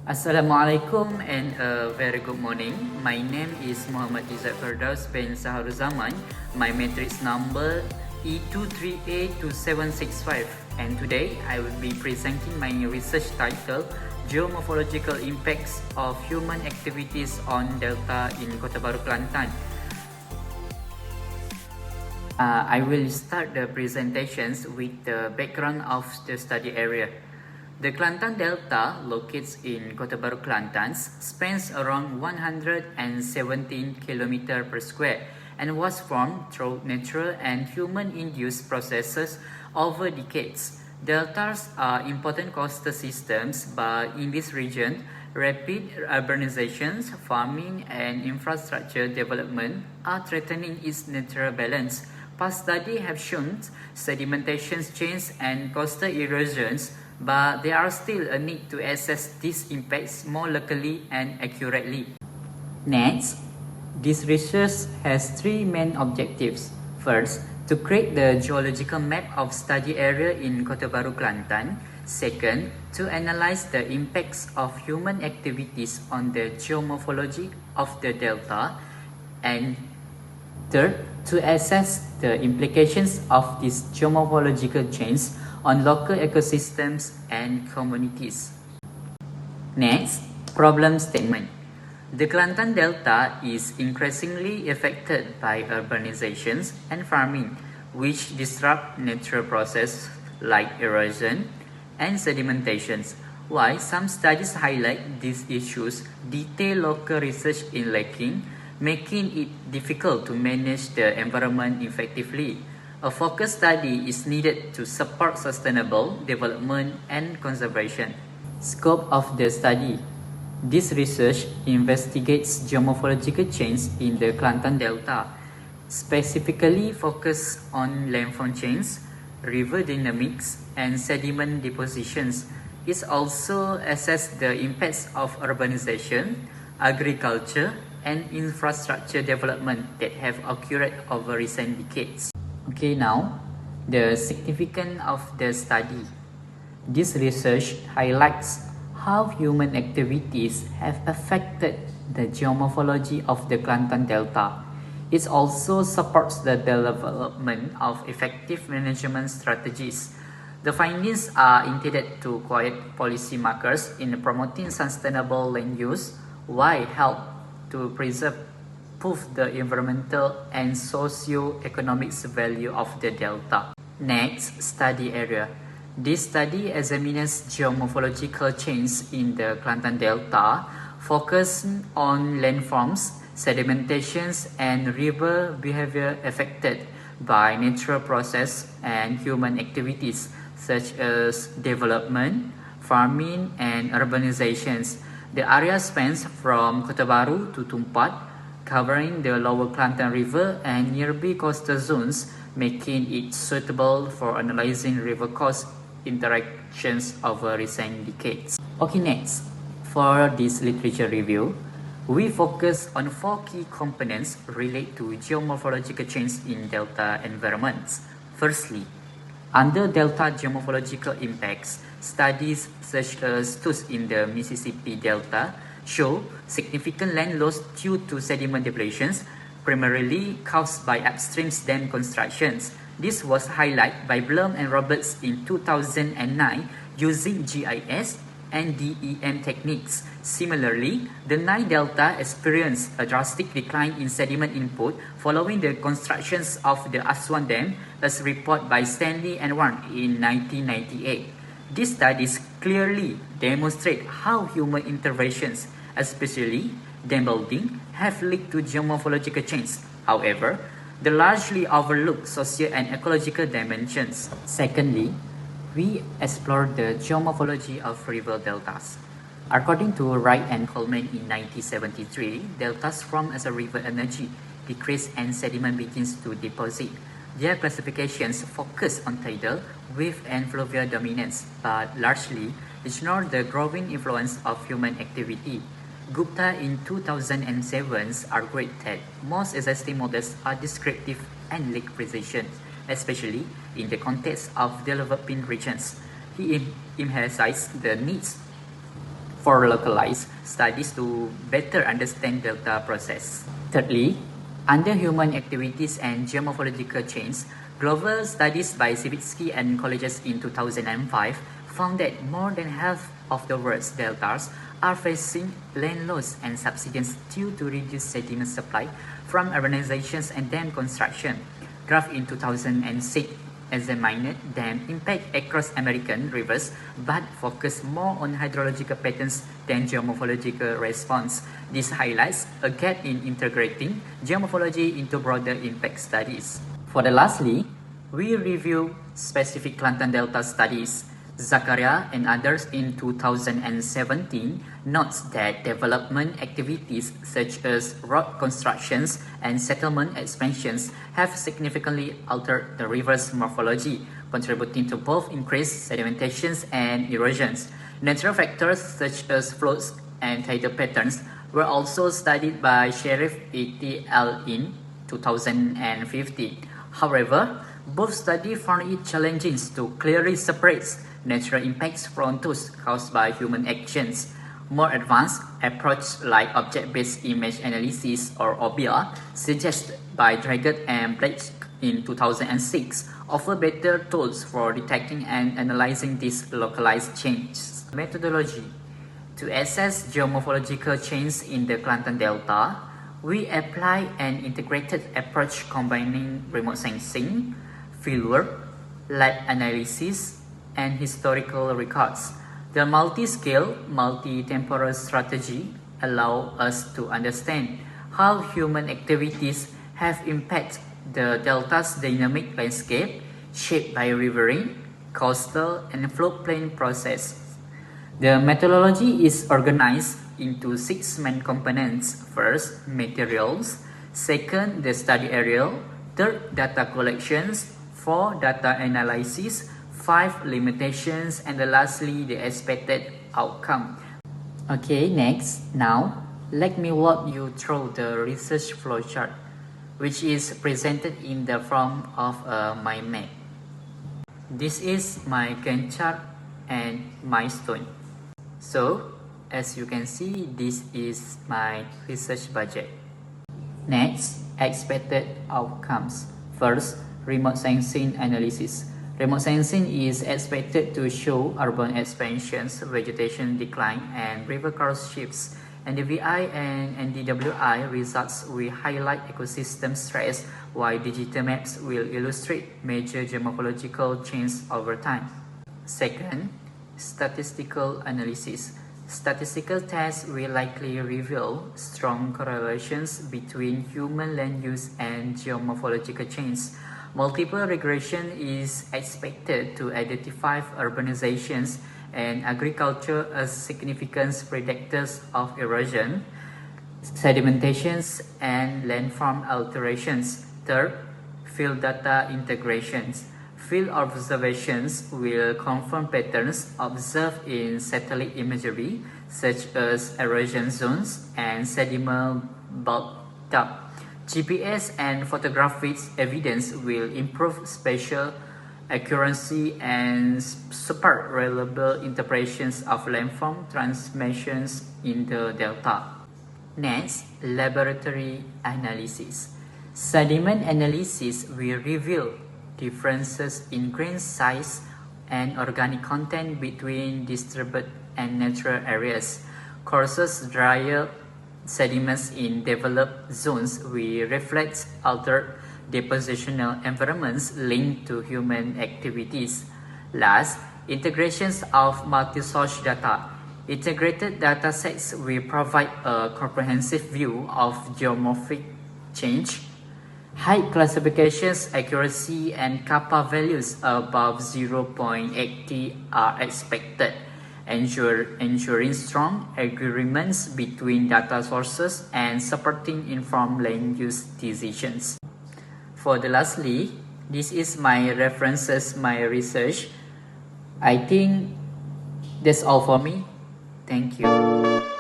Assalamualaikum and a very good morning. My name is Muhammad Izzat Firdaus bin Saharuzaman. My matrix number E23A2765, and today I will be presenting my research title Geomorphological Impacts of Human Activities on Delta in Kota Baru, Kelantan. I will start the presentations with the background of the study area. The Kelantan Delta, located in Kota Baru, Kelantan, spans around 117 km per square and was formed through natural and human-induced processes over decades. Deltas are important coastal systems, but in this region, rapid urbanizations, farming, and infrastructure development are threatening its natural balance. Past studies have shown sedimentation change and coastal erosions, but there are still a need to assess these impacts more locally and accurately. Next, this research has three main objectives. First, to create the geological map of study area in Kota Baru, Kelantan. Second, to analyze the impacts of human activities on the geomorphology of the delta. And third, to assess the implications of this geomorphological change on local ecosystems and communities. Next, problem statement. The Kelantan Delta is increasingly affected by urbanizations and farming, which disrupt natural processes like erosion and sedimentations. While some studies highlight these issues, detailed local research is lacking, making it difficult to manage the environment effectively. A focused study is needed to support sustainable development and conservation. Scope of the study. This research investigates geomorphological change in the Kelantan Delta, specifically focused on landform change, river dynamics, and sediment depositions. It also assesses the impacts of urbanization, agriculture, and infrastructure development that have occurred over recent decades. Okay, now, the significance of the study. This research highlights how human activities have affected the geomorphology of the Kelantan Delta. It also supports the development of effective management strategies. The findings are intended to create policy markers in promoting sustainable land use, while help to preserve the environmental and socio-economic value of the delta. Next, study area. This study examines geomorphological change in the Kelantan Delta, focusing on landforms, sedimentations, and river behavior affected by natural process and human activities such as development, farming, and urbanizations. The area spans from Kota Baru to Tumpat, covering the lower Kelantan River and nearby coastal zones, making it suitable for analyzing river coast interactions over recent decades. Okay, next, for this literature review, we focus on four key components related to geomorphological change in delta environments. Firstly, under delta geomorphological impacts, studies such as those in the Mississippi Delta show significant land loss due to sediment depletions, primarily caused by upstream dam constructions. This was highlighted by Blum and Roberts in 2009 using GIS and DEM techniques. Similarly, the Nile Delta experienced a drastic decline in sediment input following the constructions of the Aswan Dam, as reported by Stanley and Warren in 1998. These studies clearly demonstrate how human interventions, especially dam building, have led to geomorphological change. However, they largely overlook socio and ecological dimensions. Secondly, we explore the geomorphology of river deltas. According to Wright and Coleman in 1973, deltas form as a river energy decrease and sediment begins to deposit. Their classifications focus on tidal, wave, and fluvial dominance, but largely ignore the growing influence of human activity. Gupta in 2007 argued that most existing models are descriptive and lack precision, especially in the context of developing regions. He emphasized the needs for localized studies to better understand delta process. Thirdly, under human activities and geomorphological change, global studies by Sibitsky and colleagues in 2005 found that more than half of the world's deltas are facing land loss and subsidence due to reduced sediment supply from urbanizations and dam construction. Graph in 2006 examined dam impact across American rivers but focused more on hydrological patterns than geomorphological response. This highlights a gap in integrating geomorphology into broader impact studies. For the lastly, we review specific Kelantan Delta studies. Zakaria and others in 2017 notes that development activities such as road constructions and settlement expansions have significantly altered the river's morphology, contributing to both increased sedimentations and erosions. Natural factors such as floods and tidal patterns were also studied by Sheriff et al. In 2015. However, both studies found it challenging to clearly separate natural impacts from those caused by human actions. More advanced approaches like object-based image analysis or OBIA, suggested by Dragut and Blake in 2006, offer better tools for detecting and analyzing these localized changes. Methodology. To assess geomorphological change in the Kelantan Delta, we apply an integrated approach combining remote sensing, fieldwork, lab analysis, and historical records. The multi-scale, multi-temporal strategy allows us to understand how human activities have impacted the delta's dynamic landscape shaped by riverine, coastal, and floodplain processes. The methodology is organized into 6 main components. First, materials. Second, the study area. Third, data collections. 4, data analysis. 5, limitations, and lastly, the expected outcome. Okay, next, now let me walk you through the research flowchart, which is presented in the form of a mind map. This is my Gantt chart and milestone. So, as you can see, this is my research budget. Next, expected outcomes. First, remote sensing analysis. Remote sensing is expected to show urban expansions, vegetation decline, and river course shifts. NDVI and NDWI results will highlight ecosystem stress, while digital maps will illustrate major geomorphological change over time. Second, statistical analysis. Statistical tests will likely reveal strong correlations between human land use and geomorphological change. Multiple regression is expected to identify urbanizations and agriculture as significant predictors of erosion, sedimentations, and landform alterations. Third, field data integrations. Field observations will confirm patterns observed in satellite imagery, such as erosion zones and sediment buildup. GPS and photographic evidence will improve spatial accuracy and support reliable interpretations of landform transmissions in the delta. Next, laboratory analysis. Sediment analysis will reveal differences in grain size and organic content between distributed and natural areas. Coarser, drier sediments in developed zones will reflect altered depositional environments linked to human activities. Last, integrations of multi-source data. Integrated data sets will provide a comprehensive view of geomorphic change. High classifications accuracy and kappa values above 0.80 are expected, ensuring strong agreements between data sources and supporting informed land use decisions. For the lastly, this is my references, my research. I think that's all for me. Thank you.